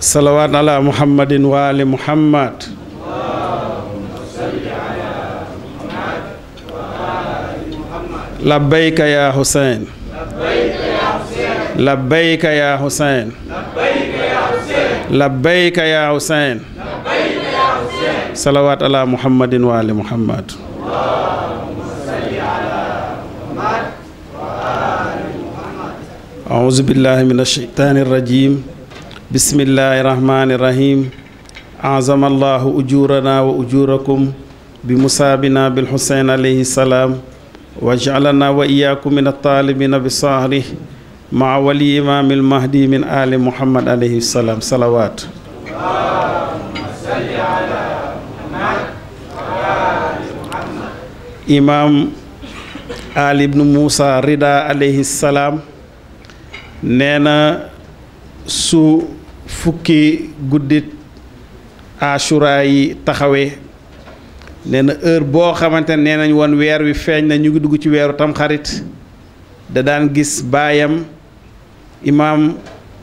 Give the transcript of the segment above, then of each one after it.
salawaat ala muhammadin wa ali muhammad. labbayka ya Hussein. labbayka ya Hussein. labbayka ya Hussein. salawaat ala muhammadin wa ali muhammad. أعوذ بالله من الشيطان الرجيم بسم الله الرحمن الرحيم أعظم الله أجورنا وأجوركم بمصابنا بالحسين عليه السلام واجعلنا وإياكم من الطالبين بصالح مع ولي إمام المهدي من آل محمد عليه السلام صلوات. إمام Ali ibn Moussa Rida alayhi salaam nee na su fukki guddit Ashura yi taxawee nee na heure boo xamante ne nee nañ woon weer wi feeñ na ñu ngi dugg ci weeru tamxarit da daan gis baayam imaam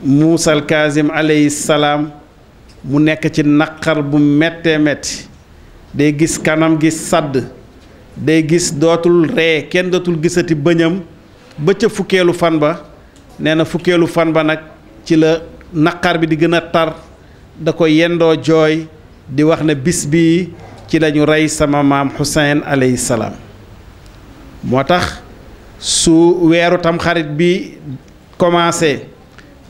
Moussa al Kazim alayhi salaam mu nekk ci naqar bu méttee métti day gis kanam gi sadd day gis dootul ree kenn dootul gisati bëñam ba ca fukkeelu fan ba nee na fukkeelu fan ba nag ci la naqar bi di gën a tar da ko yendoo jooy di wax ne bis bii ci lañu rey sama maam Hussein alayhi salaam moo tax su weeru tamxarit bi commencé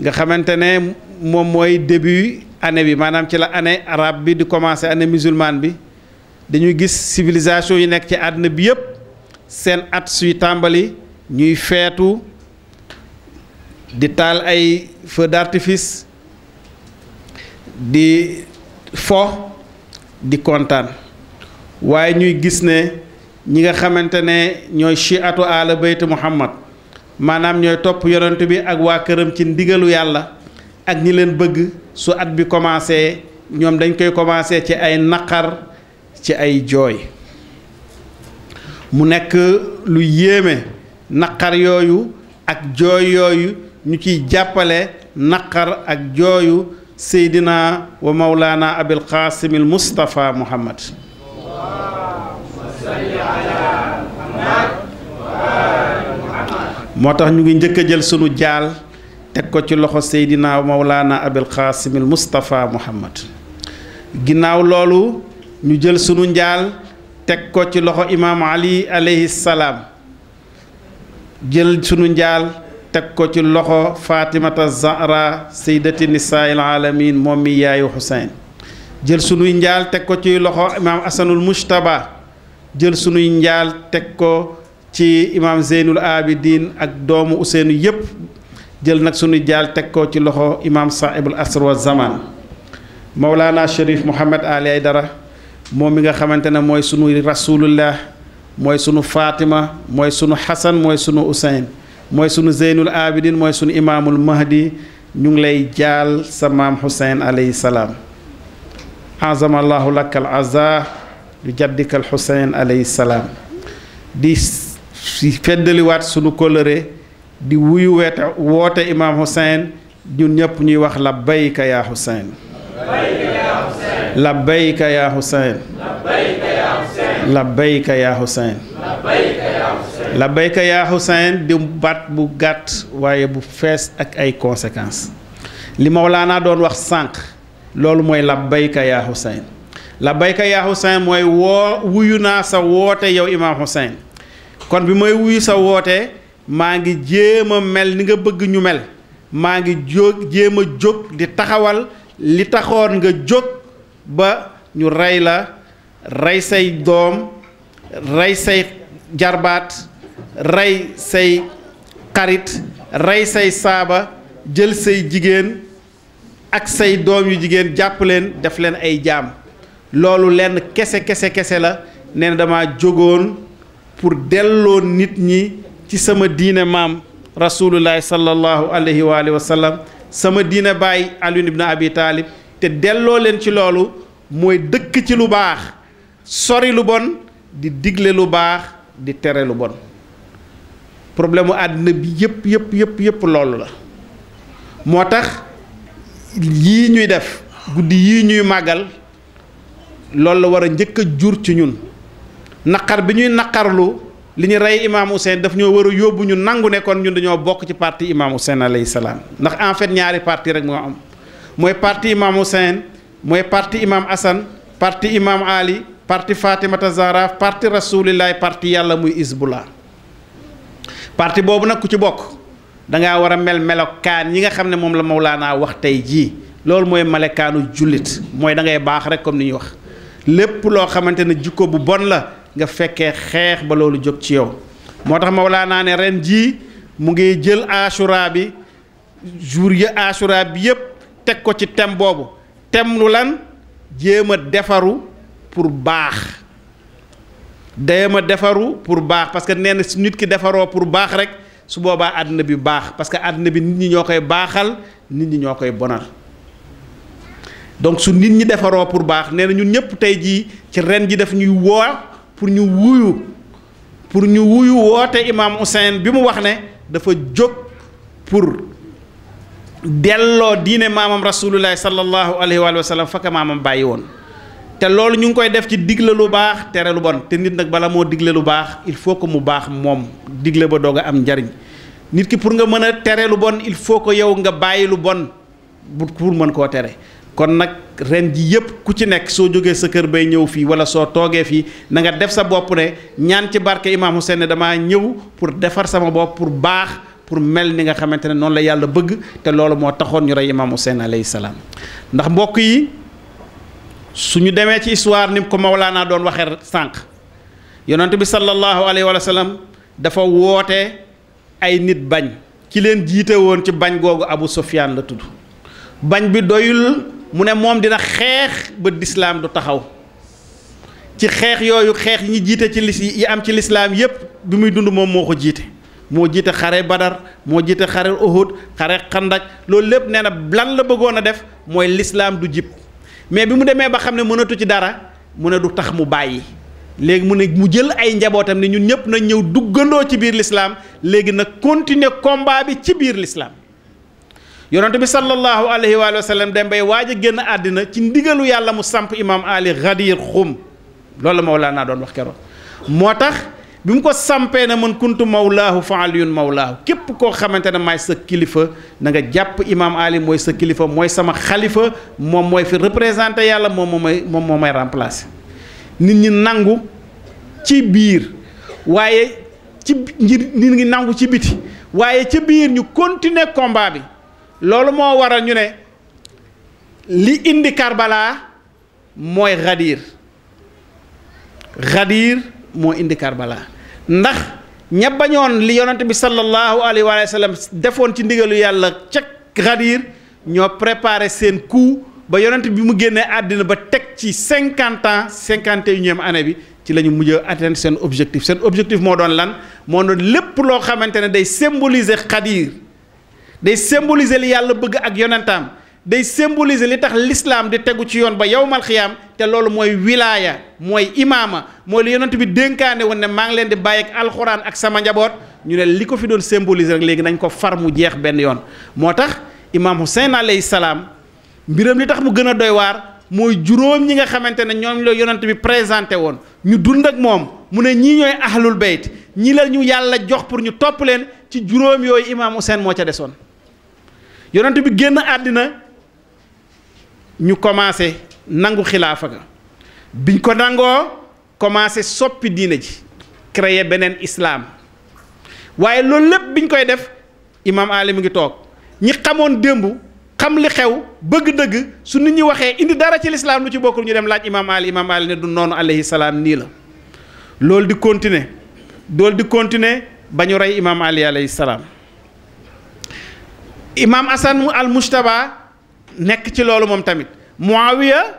nga xamante ne moom mooy début année bi maanaam ci la année arabe bi di commencé année musulmane bi dañuy gis civilisation yi nekk ci àdduna bi yépp seen at suy tàmbali ñuy feetu di taal ay feux d'artifice di fo di kontaan waaye ñuy gis ne ñi nga xamante ne ñooy chiatu ala bayt muhammad maanaam ñooy topp yonent bi ak waa këram ci ndigalu yàlla ak ñi leen bëgg su at bi commencé ñoom dañ koy commencé ci ay naqar ci ay jooy mu nekk lu yéeme naqar yooyu ak jooy yooyu ñu ciy jàppale naqar ak jooyu seydina wa mawlana abil qasimil mustafa muhammad moo tax ñu ngi njëkk a jël sunu jaal teg ko ci loxo seydina wa mawlana abil qasimil mustafa muhammad ginnaaw loolu ñu jël sunu njaal teg ko ci loxo imaam ali alayhi salaam jël sunu njaal teg ko ci loxo fatimata zahra sayyidati nisaa'il alamin moom mi yaayu Hussein jël sunuy njaal teg ko ci loxo imaam asanul mujtaba jël sunuy njaal teg ko ci imaam zeynul abidin ak doomu Ousseynou yépp jël nag sunuy njaal teg ko ci loxo imaam sahibul asr wa zaman mawlana Cherif Mouhamed Ali Aydara moom mi nga xamante ne mooy sunu rasulullah mooy sunu Fatima mooy sunu Xasan mooy sunu Useyn mooy sunu Zeynul Abidin mooy sunu imaamul Mahdi ñu ngi lay jaal sa maam Hussein alayhi salaam azamallahu lakal aza lu jaddikal Hussein alayhi salaam di feddaliwaat sunu kóllëre di wuyu woote imaam Hussein ñun ñëpp ñuy wax labbayka ya Hussein labbayka ya Hussein labbayka ya Hussein labbayka ya Hussein di baat bu gàtt waaye bu fees ak ay conséquences li Mawlaana doon wax sànq loolu mooy labbayka ya Hussein labbayka ya Hussein mooy wuyu naa sa woote yow imaam Hussein kon bi mooy wuyu sa woote maa ngi jéem a mel ni nga bëgg ñu mel maa ngi jéem a jóg di taxawal li taxoon nga jóg ba ñu rey la rey say doom rey say jarbaat rey say xarit rey say saaba jël say jigéen ak say doom yu jigéen jàpp leen def leen ay jaam loolu lenn kese la nee na dama jógoon pour delloo nit ñi ci sama diine maam rasulullahi sallallahu alayhi wa sallam sama diine baay Ali ibn Abi Talib te delloo leen ci loolu mooy dëkk ci lu baax sori lu bon di digle lu baax di tere lu bon problème mu àddina bi yëpp loolu la moo tax yii ñuy def guddi yii ñuy màggal loolu la war a njëkk a jur ci ñun naqar bi ñuy naqarlu li ñu rey Imam Hussein daf ñoo war a yóbbu ñu nangu ne kon ñun dañoo bokk ci parti Imam Hussein alayhi salaam ndax en fait ñaari parti rek moo am mooy parti Imam Hussein mooy parti Imam Hassan parti Imam Ali parti Fatimata Zahra parti Rasulillahi parti yàlla muy Hizbullah parti boobu nag ku ci bokk dangaa war a melokaan yi nga xam ne moom la Mawlaana wax tey jii loolu mooy melekaanu jullit mooy da ngay baax rek comme ni ñuy wax lépp loo xamante ne jikko bu bon la nga fekkee xeex ba loolu jóg ci yow moo tax Mawlaana ne ren jii mu ngi jël Ashura bi jour yi Ashura bi yépp teg ko ci thème boobu thème lu lan jéem a defaru pour baax jéem a defaru pour baax parce que nee na su nit ki defaroo pour baax rek su boobaa àddina bi baax parce que àddina bi nit ñi ñoo koy baaxal nit ñi ñoo koy bonal donc su nit ñi defaroo pour baax nee na ñun ñëpp tey jii ci ren ji daf ñuy woo pour ñu wuyu woote Imam Hussein bi mu wax ne dafa jóg pour delloo diine maamam rasulullahi sallallahu alayhi wa sallam fakka maamam bàyyi woon te loolu ñu ngi koy def ci digle lu baax tere lu bon te nit nag bala moo digle lu baax il faut que mu baax moom digle ba doog a am njariñ nit ki pour nga mën a tere lu bon il faut que yow nga bàyyi lu bon pour mën koo tere kon nag ren ji yëpp ku ci nekk soo jógee sa kër bay ñëw fii wala soo toogee fii na nga def sa bopp ne ñaan ci barke Imam Hussein ne damaa ñëw pour defar sama bopp pour baax pour mel ni nga xamante ne noonu la yàlla bëgg te loolu moo taxoon ñu rey Imam Hussein alayhi salaam ndax mbokk yi suñu demee ci histoire ni ko Mawlaana doon waxee sànq yonent bi sallallahu alayhi wa sallam dafa woote ay nit bañ ki leen jiite woon ci bañ googu Abu Sufyaan la tudd bañ bi doyul mu ne moom dina xeex ba lislaam du taxaw ci xeex yooyu xeex yi ñu jiite ci yi am ci lislaam yépp bi muy dund moom moo ko jiite moo jiite xare Badar moo jiite xare Uhud xare Xandak loolu lépp nee na lan la bëggoon a def mooy lislaam du jib mais bi mu demee ba xam ne mënatu ci dara mu ne du tax mu bàyyi léegi mu ne mu jël ay njabootam ne ñun ñëpp nañ ñëw duggandoo ci biir lislaam léegi nag continuer combat bi ci biir lislaam yonent bi sallallahu alayhi wa sallam dem bay waaj a génn àddina ci ndigalu yàlla mu samp imam Ali Ghadir Khoum loolu la Mawlaana doon wax keroog moo tax bi mu ko sampee na man kuntu mawlaahu fa aliyun mawlaahu képp koo xamante ne maay sa kilifa na nga jàpp imam Ali mooy sa kilifa mooy sama xalifa moom mooy fi représenté yàlla moom moo may remplacer nit ñi nangu ci biir waaye ci nit ñi nangu ci biti waaye ci biir ñu continuer combat bi loolu moo waral ñu ne li indi Karbala mooy Ghadir moo indi Karbala ndax ña bañoon li yonent bi sallallahu alayhi wa sallam defoon ci ndigalu yàlla ca Ghadir ñoo préparé seen coup ba yonent bi mu génnee àddina ba teg ci 50 ans 51e année bi ci la ñu mujj a atteindre seen objectif moo doon lan moo doon lépp loo xamante ne day symboliser Ghadir day symboliser li yàlla bëgg ak yonentaam day symboliser li tax l'islam di tegu ci yoon ba yawmal xiyaam te loolu mooy wilaaya mooy imaama mooy li yonent bi dénkaane woon ne maa ngi leen di bàyyi ak alxuraan ak sama njaboot ñu ne li ko fi doon symboliser rek léegi nañ ko far mu jeex benn yoon moo tax imaam Hussein alayhi salaam mbiram li tax mu gën a doy waar mooy juróom ñi nga xamante ne ñoom la yonent bi présenté woon ñu dund ak moom mu ne ñii ñooy ahlul bayt ñii la ñu yàlla jox pour ñu topp leen ci juróom yooyu imaam Hussein moo ca desoon yonent bi génn àddina ñu commencé nangu xilaafa ga biñ ko nangoo commencé soppi diine ji créer beneen islam waaye loolu lépp biñ koy def imam Ali mi ngi toog ñi xamoon démb xam li xew bëgg dëgg su nit ñi waxee indi dara ci lislaam lu ci bokkul ñu dem laaj imam Ali ne du noonu alayhi salaam nii la loolu di continuer ba ñu rey imam Ali alayhi salaam imam Hasan al Mujtaba nekk ci loolu moom tamit Muawiya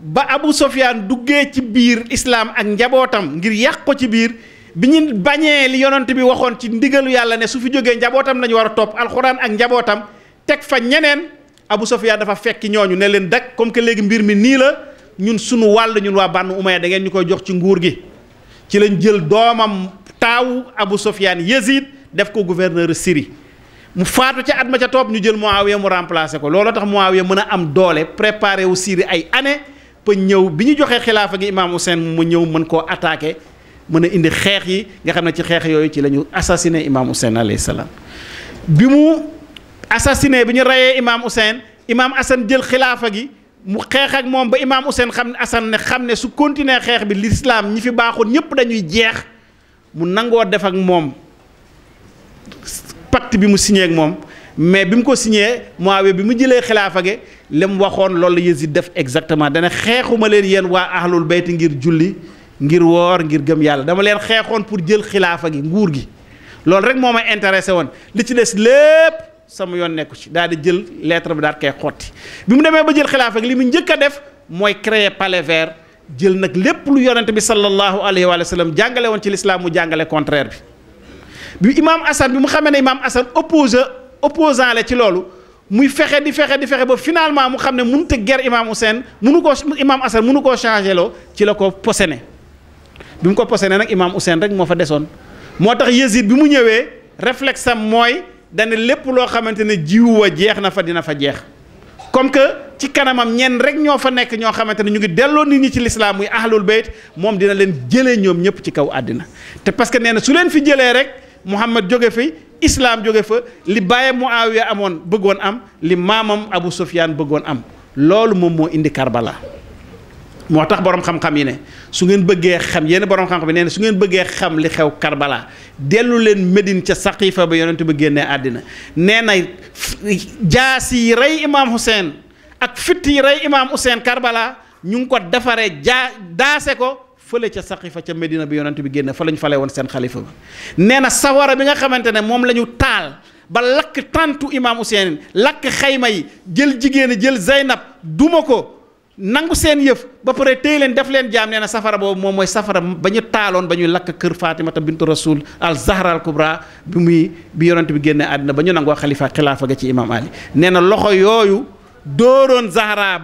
ba Abu Sufyaan duggee ci biir islaam ak njabootam ngir yàq ko ci biir bi ñu bañee li yonent bi waxoon ci ndigalu yàlla ne su fi jógee njabootam lañu war a topp alxuraan ak njabootam teg fa ñeneen Abu Sufyaan dafa fekki ñooñu ne leen dak comme que léegi mbir mi nii la ñun sunu wàll ñun waa Banu Umayya da ngeen ñu koy jox ci nguur gi ci lañ jël doomam taawu Abu Sufyaan Yazid def ko gouverneur Syrie mu faatu ca at ma ca topp ñu jël Muawiya mu remplacer ko looloo tax Muawiya mën a am doole préparé wu Syrie ay année ba ñëw bi ñu joxee xilaafa gi Imam Hussein mu ñëw mën koo attaqué mën a indi xeex yi nga xam ne ci xeex yooyu ci la ñu assassiné Imam Hussein alayhi salaam bi mu assassiné bi ñu reyee Imam Hussein Imam Hassan jël xilaafa gi mu xeex ak moom ba Imam Hussein xam ne su continuer xeex bi l'islam ñi fi baaxoon ñëpp dañuy jeex mu nangoo def ak moom pacte bi mu signé ak moom mais bi mu ko signé Muawiya bi mu jëlee xilaafa gi li mu waxoon loolu la Yazid def exactement dana xeexuma leen yéen waa ahlul bayt ngir julli ngir woor ngir gëm yàlla dama leen xeexoon pour jël xilaafa gi nguur gi loolu rek moo ma intéressé woon li ci des lépp sama yoon nekku ci daal di jël lettre bi daal koy xotti bi mu demee ba jël xilaafa gi li mu njëkk a def mooy créer palais vert jël nag lépp lu yonente bi sallallahu alayhi wa sallam jàngale woon ci l'islam mu jàngale contraire bi Imam Hassan bi mu xamee ne Imam Hassan opposant la ci loolu muy fexe di fexe ba finalement mu xam ne mënut a ger Imam Hussein Imam Hassan mënu koo changé loo ci la ko posene bi mu ko posene nag Imam Hussein rek moo fa desoon moo tax Yazid bi mu ñëwee réflexe am mooy dane lépp loo xamante ne jiwu wa jeex na fa dina fa jeex comme que ci kanamam ñenn rek ñoo fa nekk ñoo xamante ne ñu ngi delloo nit ñi ci l'islam muy ahlul bayt moom dina leen jëlee ñoom ñëpp ci kaw àddina te parce que nee na su leen fi jëlee rek Muhammad jóge fi islam jóge fa li bàyyi Muawiya amoon bëggoon am li maamam Abu Sufyan bëggoon am loolu moom moo indi Karbala moo tax borom xam-xam yi ne su ngeen bëggee xam yenn borom xam-xam yi nee na su ngeen bëggee xam li xew Karbala dellu leen Médine ca Saqifa ba yonent ba génnee àddina nee na jaas yi rey Imam Hussein ak fitt yi rey Imam Hussein Karbala ñu ngi ko defaree daase ko fële ca Saqifa ca Médina bi yonent bi génne fa la ñu fale woon seen xalifa ba nee na sawara bi nga xamante ne moom la ñu taal ba lakk tantu Imam Hussein lakk xayma yi jël jigéen jël Zeynab duma ko nangu seen yëf ba pare téy leen def leen jaam nee na safara boobu moom mooy safara ba ñu taaloon ba ñuy lakk kër Fatimata bintu Rasul al Zahra al Kubra bi yonent bi génne àddina ba ñu nangoo xilaafa ga ci Imam Ali nee na loxo yooyu dooroon Zahra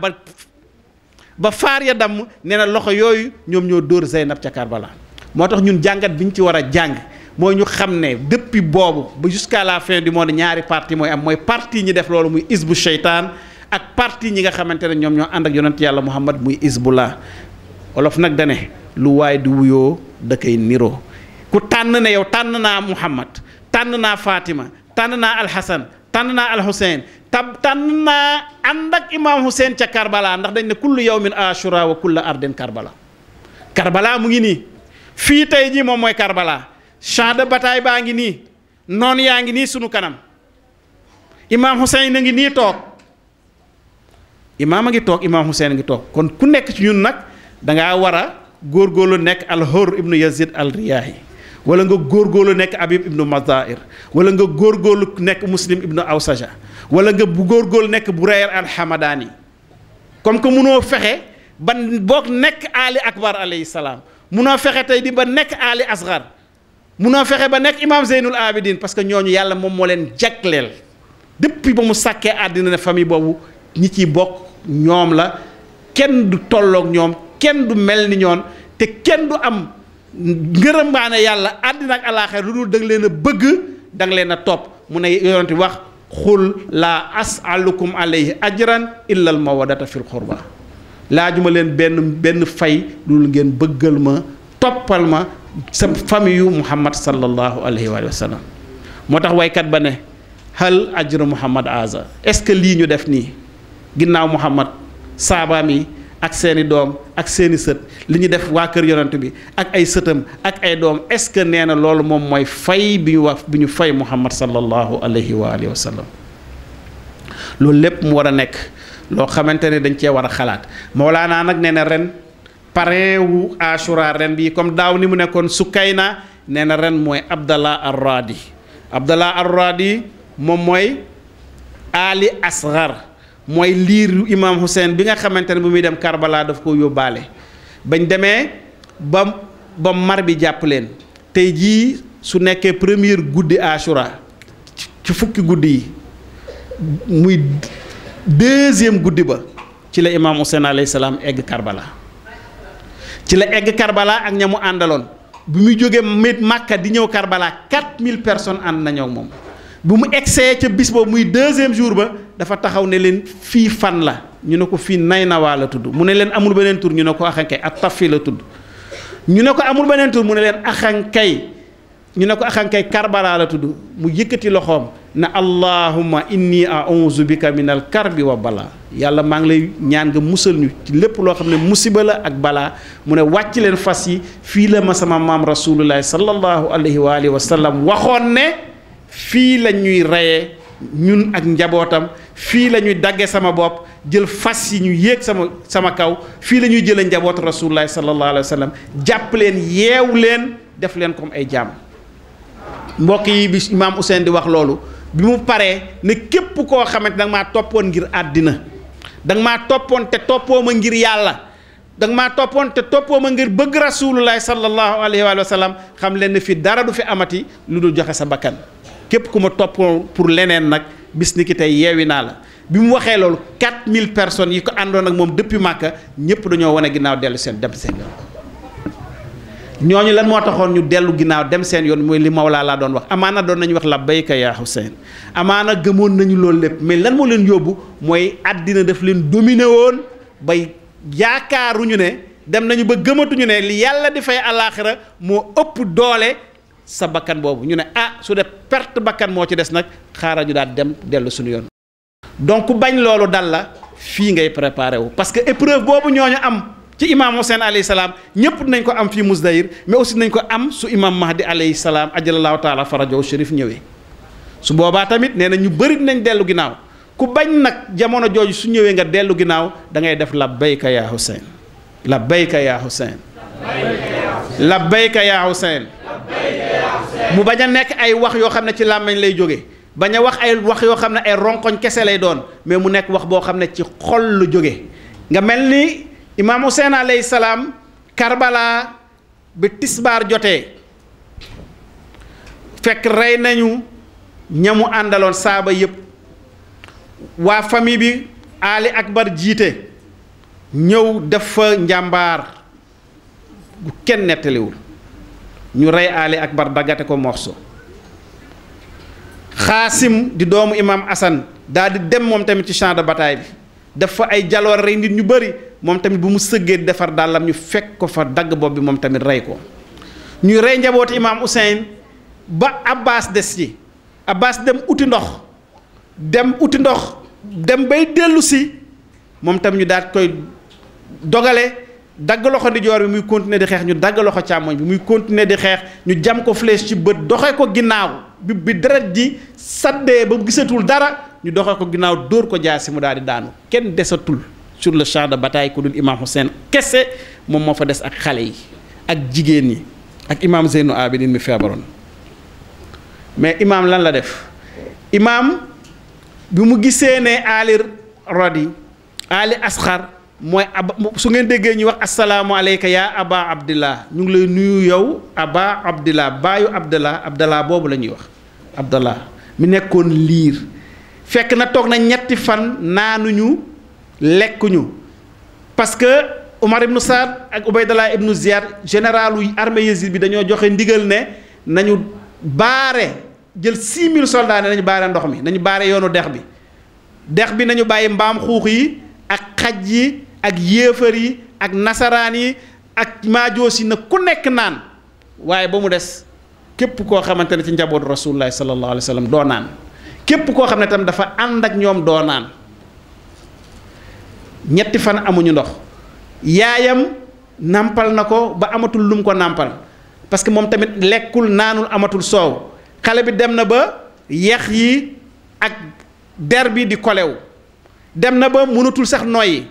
ba faar ya damm nee na loxo yooyu ñoom ñoo dóor Zeynab ca Karbala moo tax ñun jàngat bi ñu ci war a jàng mooy ñu xam ne depuis boobu ba jusqu'à la fin du monde ñaari parti mooy am mooy parti ñi def loolu muy isbu sheytaan ak parti ñi nga xamante ne ñoom ñoo ànd ak yonent yàlla Muhammad muy isbullah olof nag dane lu waay di wuyoo da koy niroo ku tànn ne yow tànn naa Muhammad tànn naa Fatima tànn naa Alxasan tànn naa Alxuseyn tànn naa ànd ak Imam Hussein ca Karbala ndax dañ ne kullu yawmin ashura wa kullu ardin Karbala Karbala mu ngi nii fii tey jii moom mooy Karbala champ de bataille baa ngi nii noonu yaa ngi nii sunu kanam Imam Hussein a ngi nii toog imaam a ngi toog Imam Hussein a ngi toog kon ku nekk ci ñun nag dangaa war a góorgóorlu nekk al-Hurr ibnu Yazid al-Riyahi wala nga góorgóorlu nekk Habib ibnu Mazair wala nga góorgóorlu nekk Muslim ibnu Awsaja wala nga bu góorgóorlu nekk Burayr al-Hamadani comme que munoo fexe ba boog nekk Ali Akbar alayhi salaam munoo fexe tey di ba nekk Ali Asghar munoo fexe ba nekk Imam Zeynul Abidin parce que ñooñu yàlla moom moo leen jagleel depuis ba mu sàkkee àddina ne famille boobu ñi ciy bokk ñoom la kenn du tolloog ñoom kenn du mel ni ñoon te kenn du am ngërëmbaane yàlla àddina ak alaaxira lu dul da nga leen a bëgg da nga leen a topp mu ne yonent wax xul laa as'alukum alayhi ajran illa al mawaddata fil qurba laajuma leen benn fay lu dul ngeen bëggal ma toppal ma sa famille yu Muhammad sallallahu alayhi wa sallam moo tax waykat ba ne hal ajru Muhammad aza est-ce que lii ñu def nii ginnaaw Muhammad saabaam yi ak seeni doom ak seeni sët li ñu def waa kër yonent bi ak ay sëtam ak ay doom est-ce que nee na loolu moom mooy fay bi ñu fay Muhammad sallallahu alayhi wa alihi wa sallam loolu lépp mu war a nekk loo xamante ne dañ cee war a xalaat Mawlaana nag nee na ren parrain wu Ashura ren bi comme daaw ni mu nekkoon Sukayna nee na ren mooy Abdallah Ar-Radi Abdallah Ar-Radi moom mooy Ali Asghar mooy liiru Imam Hussein bi nga xamante ne bu muy dem Karbala daf ko yóbbaale bañ demee ba mar bi jàpp leen tey jii su nekkee première guddi Ashura ci fukki guddi yi muy deuxième guddi ba ci la Imam Hussein alayhi salaam egg Karbala ci la egg Karbala ak ña mu àndaloon bi muy jógee Makka di ñëw Karbala 4000 personnes ànd nañoo ak moom bu mu egsee ca bis boobu muy deuxième jour ba dafa taxaw ne leen fii fan la ñu ne ko fii Naynawaa la tudd mu ne leen amul beneen tur ñu ne ko axankay at-Tafi la tudd ñu ne ko amul beneen tur mu ne leen axankay ñu ne ko axankay Karbala la tudd mu yëkkati loxoom ne allahumma inni a'udhu bika min al karbi wa balaa yàlla maa ngi lay ñaan nga musal ñu ci lépp loo xam ne musiba la ak balaa mu ne wàcc leen fas yi fii la ma sama maam rasulullahi sallallahu alayhi wa alihi wa sallam waxoon ne fii la ñuy reyee ñun ak njabootam fii la ñuy dagge sama bopp jël fas yi ñu yéeg sama kaw fii la ñuy jëlee njabootu rasulullahi sallallahu alayhi wa sallam jàpp leen yeew leen def leen comme ay jaam mbokk yi bi imaam Ousseyn di wax loolu bi mu paree ne képp koo xamante danga maa toppoon ngir àddina danga maa toppoon te toppoo ma ngir yàlla danga maa toppoon te toppoo ma ngir bëgg rasulullahi sallallahu alayhi wa sallam xam leen ne fii dara du fi amati lu dul joxe sa bakkan képp ku ma toppoon pour leneen nag bis ni ki tey yeewi naa la bi mu waxee loolu 4000 personnes yi ko àndoon ak moom depuis Màkka ñëpp dañoo wane ginnaaw dellu seen dem seen yoon ñooñu lan moo taxoon ñu dellu ginnaaw dem seen yoon mooy li Mawlaa laa doon wax amaana doon nañu wax labbayka yaa Hussein amaana gëmoon nañu loolu lépp mais lan moo leen yóbbu mooy àddina daf leen dominé woon bay yaakaaruñu ne dem nañu ba gëmatuñu ne li yàlla di fay àllaaxira moo ëpp doole sa bakkan boobu ñu ne su dee perte bakkan moo ci des nag xaaral ñu daal dem dellu suñu yoon donc bañ loolu dal la fii ngay préparé wu parce que épreuve boobu ñooñu am ci imam Hussein alayhi salaam ñëpp dinañ ko am fii Mousdahir mais aussi dinañ ko am su imam Mahdi alayhi salaam ajalallahu taala farajahu sharif ñëwee su boobaa tamit nee na ñu bëri dinañ dellu ginnaaw ku bañ nag jamono jooju su ñëwee nga dellu ginnaaw da ngay def labbayka yaa Hussein labbayka yaa Hussein labbayka yaa Hussein mu bañ a nekk ay wax yoo xam ne ci làmmiñ lay jóge bañ a wax ay wax yoo xam ne ay ronkoñ kese lay doon mais mu nekk wax boo xam ne ci xol lu jóge nga mel ni imaam Hussein alayhi salaam Karbala bi tisbaar jotee fekk rey nañu ñamu àndaloon saaba yëpp waa famille bi Ali Akbar jiite ñëw def fa njàmbaar gu kenn nettaliwul ñu rey Ali Akbar daggate ko morso Xaasim di doomu imaam Assane daal di dem moom tamit ci champ de bataille bi def fa ay jaloor rey nit ñu bëri moom tamit bu mu sëggee defar dàllam ñu fekk ko fa dagg bopp bi moom tamit rey ko ñuy rey njabooti imaam Hussein ba Abbas des ci Abbas dem uti ndox dem bay dellu si moom tamit ñu daal koy dogale dagg loxo ndijoor bi muy continuer di xeex ñu dagg loxo càmmoñ bi muy continuer di xeex ñu jam ko flèche ci bët doxe ko ginnaaw bi deret ji saddee ba gisatul dara ñu doxe ko ginnaaw dóor ko jaasi mu daal di daanu kenn desatul sur le champ de bataille ku dul imam Hussein kese moom moo fa des ak xale yi ak jigéen ñi ak imam Zeynu Abidin mi feebaroon mais imam lan la def imam bi mu gisee ne Ali Asxar mooy su ngeen déggee ñuy wax asalaamu aleyka yaa aba abdillah ñu ngi lay nuyu yow aba abdillah baayu abdallah boobu la ñuy wax abdallah mi nekkoon liir fekk na toog na ñetti fan naanuñu lekkuñu parce que Umar ibnu Saad ak Ubaydallah ibnu Ziyad généralu armée Yézid bi dañoo joxe ndigal ne nañu baare jël 6000 soldats ne nañu baare ndox mi nañu baare yoonu dex bi nañu bàyyi mbaam xuux yi ak xaj yi ak yéefar yi ak nasaraan yi ak maajoos yi na ku nekk naan waaye ba mu des képp koo xamante ne ci njabootu rasulullahi sallallahu alayhi wa sallam doo naan képp koo xam ne tam dafa ànd ak ñoom doo naan ñetti fan amuñu ndox yaayam nàmpal na ko ba amatul lum ko nàmpal parce que moom tamit lekkul naanul amatul soow xale bi dem na ba yax yi ak der bi di kolew dem na ba mënatul sax noyyi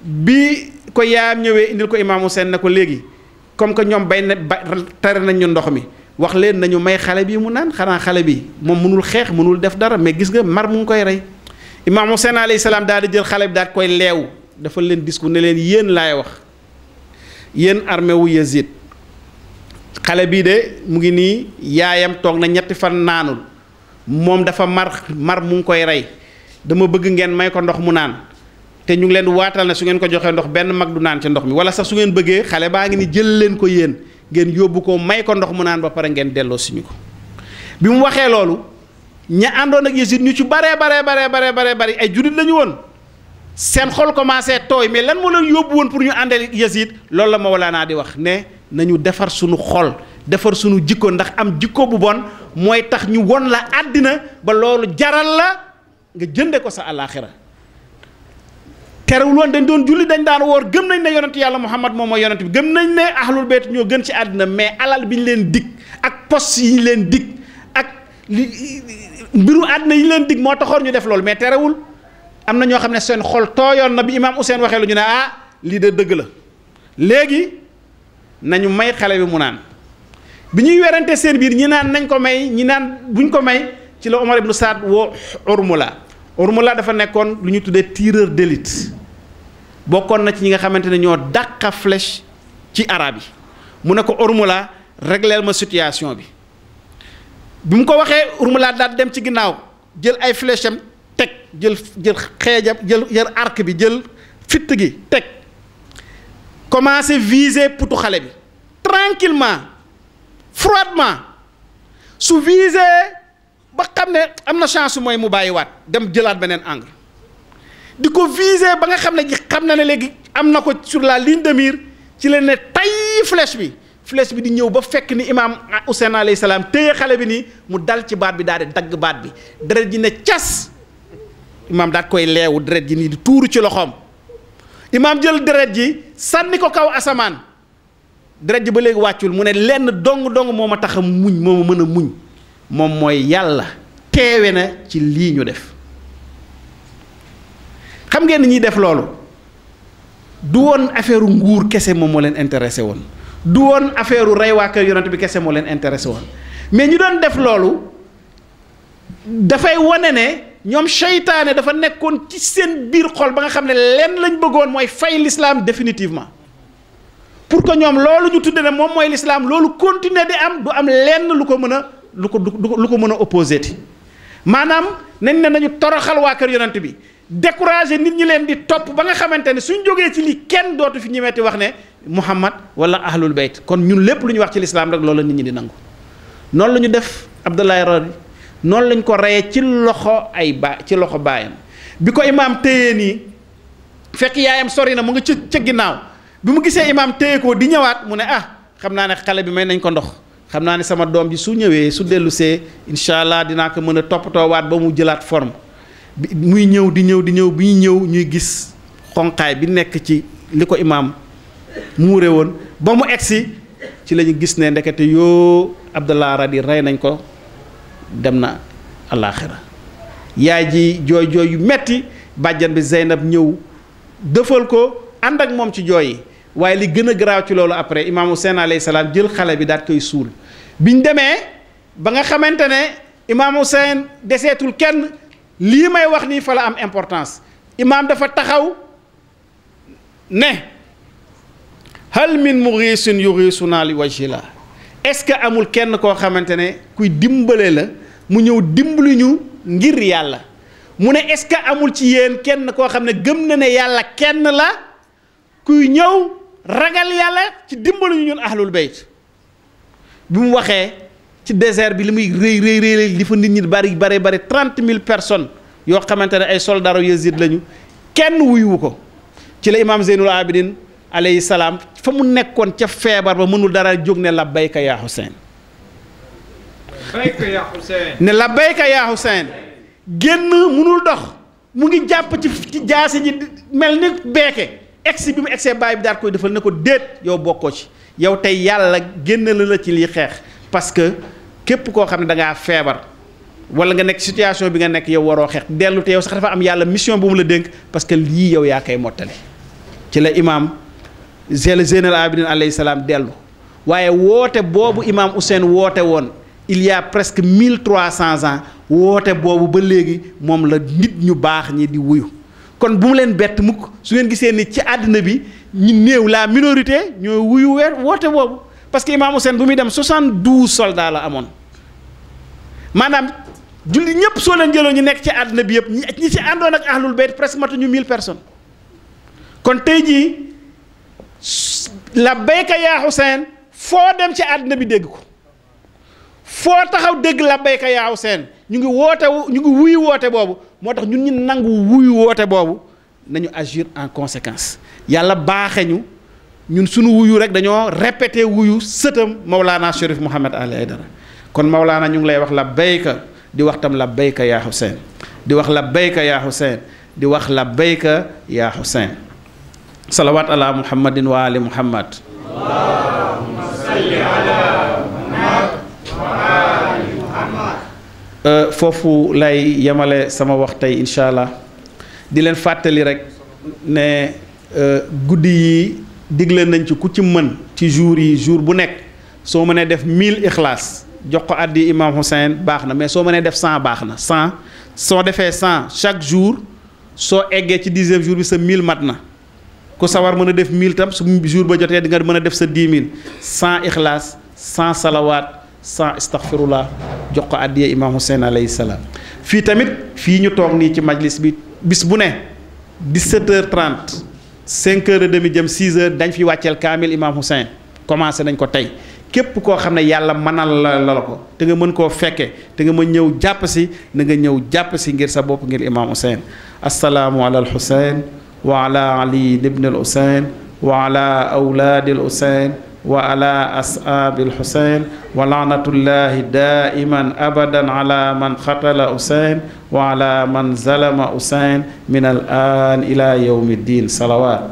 bi ko yaayam ñëwee indil ko imam Hussein ne ko léegi comme que ñoom tere nañ ñu ndox mi wax leen nañu may xale bi mu naan xanaa xale bi moom mënul xeex mënul def dara mais gis nga mar mu ngi koy rey imam Hussein alayhi salaam daal di jël xale bi daal koy leew dafa leen discours ne leen yéen laay wax yéen armée wu Yazid xale bii de mu ngi nii yaayam toog na ñetti fan naanul moom dafa mar mu ngi koy rey dama bëgg ngeen may ko ndox mu naan te ñu ngi leen waatal ne su ngeen ko joxee ndox benn mag du naan ci ndox mi wala sax su ngeen bëggee xale baa ngi ni jël leen ko yéen ngeen yóbbu ko may ko ndox mu naan ba pare ngeen delloo suñu ko bi mu waxee loolu ña àndoon ak Yazid ñu ci baree bari ay jullit la ñu woon seen xol commencé tooy mais lan moo leen yóbbu woon pour ñu àndal Yazid loolu la Mawlaana di wax ne nañu defar suñu xol defar suñu jikko ndax am jikko bu bon mooy tax ñu won la àddina ba loolu jaral la nga jënde ko sa àllaaxira terewul woon dañ doon julli dañ daan woor gëm nañ ne yonent yàlla Muhammad moom mooy yonent bi gëm nañ ne ahlul bayt ñoo gën ci àddina mais alal bi ñu leen dig ak poste yi ñu leen dig ak mbiru àddina yi ñu leen dig moo taxoon ñu def loolu mais terewul am na ñoo xam ne seen xol tooyoon na bi imaam Ousseyn waxee lu ñu ne lii de dëgg la léegi nañu may xale bi mu naan bi ñuy werante seen biir ñi naan nañ ko may ñi naan buñ ko may ci la Omar ibn Saad woo Urmula dafa nekkoon lu ñu tuddee tireur d'élite bokkoon na ci ñi nga xamante ne ñoo dàqa flèche ci arab yi mu ne ko Urmula régleel ma situation bi mu ko waxee Urmula daal dem ci ginnaaw jël ay flèche am teg jël xeejam jël arc bi jël fitt gi teg commencé viser putu xale bi tranquillement froidement su viser ba xam ne am na chance mooy mu bàyyiwaat dem jëlaat beneen angle di ko viser ba nga xam ne xam na ne léegi am na ko sur la ligne de mire ci leen ne tay flèche bi di ñëw ba fekk ni imaam Ousseyn alayhi salaam téye xale bi nii mu dal ci baat bi daal di dagg baat bi deret ji ne cas imaam daal koy leewu deret ji nii di tuuru ci loxoom imaam jël deret ji sànni ko kaw asamaan deret ji ba léegi wàccul mu ne lenn dong moo ma tax a muñ moo ma mën a muñ moom mooy yàlla teewe na ci lii ñu def xam ngeen ni ñuy def loolu du woon affaire nguur kese moom moo leen intéressé woon du woon affaire rey waa kër yonent bi kese moo leen intéressé woon mais ñu doon def loolu dafay wane ne ñoom seytaane dafa nekkoon ci seen biir xol ba nga xam ne lenn lañ bëggoon mooy fay l'islam définitivement pour que ñoom loolu ñu tudde ne moom mooy l'islam loolu continuer di am du am lenn lu ko mën a opposé ti maanaam nañ ne nañu toroxal waa kër yonent bi décourager nit ñi leen di topp ba nga xamante ne suñ jógee ci lii kenn dootu fi ñemeeti wax ne Muhammad wala ahlul bayt kon ñun lépp lu ñu wax ci lislaam rek loolu la nit ñi di nangu noonu la ñu def Abdoulaye Radi noonu lañ ko reyee ci loxo baayam bi ko imaam téyee nii fekk yaayam sori na mu nga ca ginnaaw bi mu gisee imaam téye ko di ñëwaat mu ne xam naa ne xale bi may nañ ko ndox xam naa ne sama doom ji su ñëwee su dellu see incha allah dinaa ko mën a toppatoowaat ba mu jëlaat forme muy ñëw di ñëw bi ñuy gis xonqaay bi nekk ci li ko imaam muure woon ba mu egsi ci la ñu gis ne ndekete yoo Abdallah Radi rey nañ ko dem na alaaxira yaay ji jooy yu metti bàjjan bi Zeynab ñëw dëfal ko ànd ak moom ci jooy yi waaye li gën a garaaw ci loolu après imaam Ousseyn alayhi salaam jël xale bi daat koy suul biñ demee ba nga xamante ne imaam Ousseyn deseetul kenn lii may wax nii fa la am importance imaam dafa taxaw ne hal min mughiisin yughiisunaa li wajhillah est-ce que amul kenn koo xamante ne kuy dimbale la mu ñëw dimbali ñu ngir yàlla mu ne est-ce que amul ci yéen kenn koo xam ne gëm na ne yàlla kenn la kuy ñëw ragal yàlla ci dimbali ñu ñun ahlul bayt bi mu waxee ci désert bi li muy rëy li fa nit ñi bari 30 000 personnes yoo xamante ne ay soldats Yazid lañu kenn wuyuwu ko ci la imaam Zeynul Abidin alayhi salaam fa mu nekkoon ca feebar ba mënul dara jóg ne labbayka yaa Hussein. labbayka yaa Hussein. ne labbayka yaa Hussein génn mënul dox mu ngi jàpp ci jaasi ji mel ni beeke egsi bi mu egsee baay bi daal koy defal ne ko déet yow bokkoo ci yow tey yàlla génn la ci lii xeex parce que képp koo xam ne da ngaa feebar wala nga nekk situation bi nga nekk yow waroo xeex dellu te yow sax dafa am yàlla mission bu mu la dénk parce que lii yow yaa koy mottali ci la imaam Zeynal Abidin alayhi salaam dellu waaye woote boobu imaam Ousseyn woote woon il y a presque 1300 ans woote boobu ba léegi moom la nit ñu baax ñi di wuyu kon bu mu leen bett mukk su ngeen gisee ni ci àddina bi ñu néew la minorité ñooy wuyu woote boobu parce que imaam Ousseyn bu muy dem 72 soldats la amoon maanaam julli ñëpp soo leen jëloo ñu nekk ci àddina bi yëpp ñi ci àndoon ak ahlul bayt presque matuñu 1000 personnes kon tey jii labbayka yaa Hussein foo dem ci àddina bi dégg ko foo taxaw dégg labbayka yaa Hussein ñu ngi wuyu woote boobu moo tax ñun ñu nangu wuyu woote boobu nañu agir en conséquence yàlla baaxe ñu ñun suñu wuyu rek dañoo répété wuyu sëtam Maulana Chérif Mouhamed Ali Aidara kon Maulana ñu ngi lay wax labbayka di wax tam labbayka yaa Hussein di wax labbayka yaa Hussein di wax labbayka yaa Hussein salawaat ala muhammadin wa ali muhammad allahumma salli ala muhammad wa ali muhammad foofu lay yemale sama wax tey incha allah di leen fàttali rek ne guddi yi digle nañ ci ku ci mën ci jour bu nekk soo mënee def 1000 ixlaas jox ko addi imam Hussein baax na mais soo mënee def 100 baax na 100 soo defee 100 chaque jour soo eggee ci 10e jour bi sa 1000 mat na ku sawar mën a def 1000 tam su jour ba jotee di nga mën a def sa 10 000 100 ixlaas 100 salawaat 100 astaghfirullah jox ko addiya imam Hussein alayhi salaam. fii tamit fii ñu toog nii ci majlis bi bis bu ne 17h30 5h30 jëm 6h dañ fi wàcceel kaamil imam Hussein commencé nañ ko tey képp koo xam ne yàlla mënal la ko te nga mën koo fekke te nga mën ñëw jàpp si na nga ñëw jàpp si ngir sa bopp ngir imam Hussein. assalaamu ala al Hussein wa ala ali ibn al Hussein wa ala awlaadi al Hussein wa ala ashaabi al Hussein wa laanatullahi daiman abadan ala man xatala Hussein wa ala man zalama Hussein min al an ila yawmi ddin salawaat.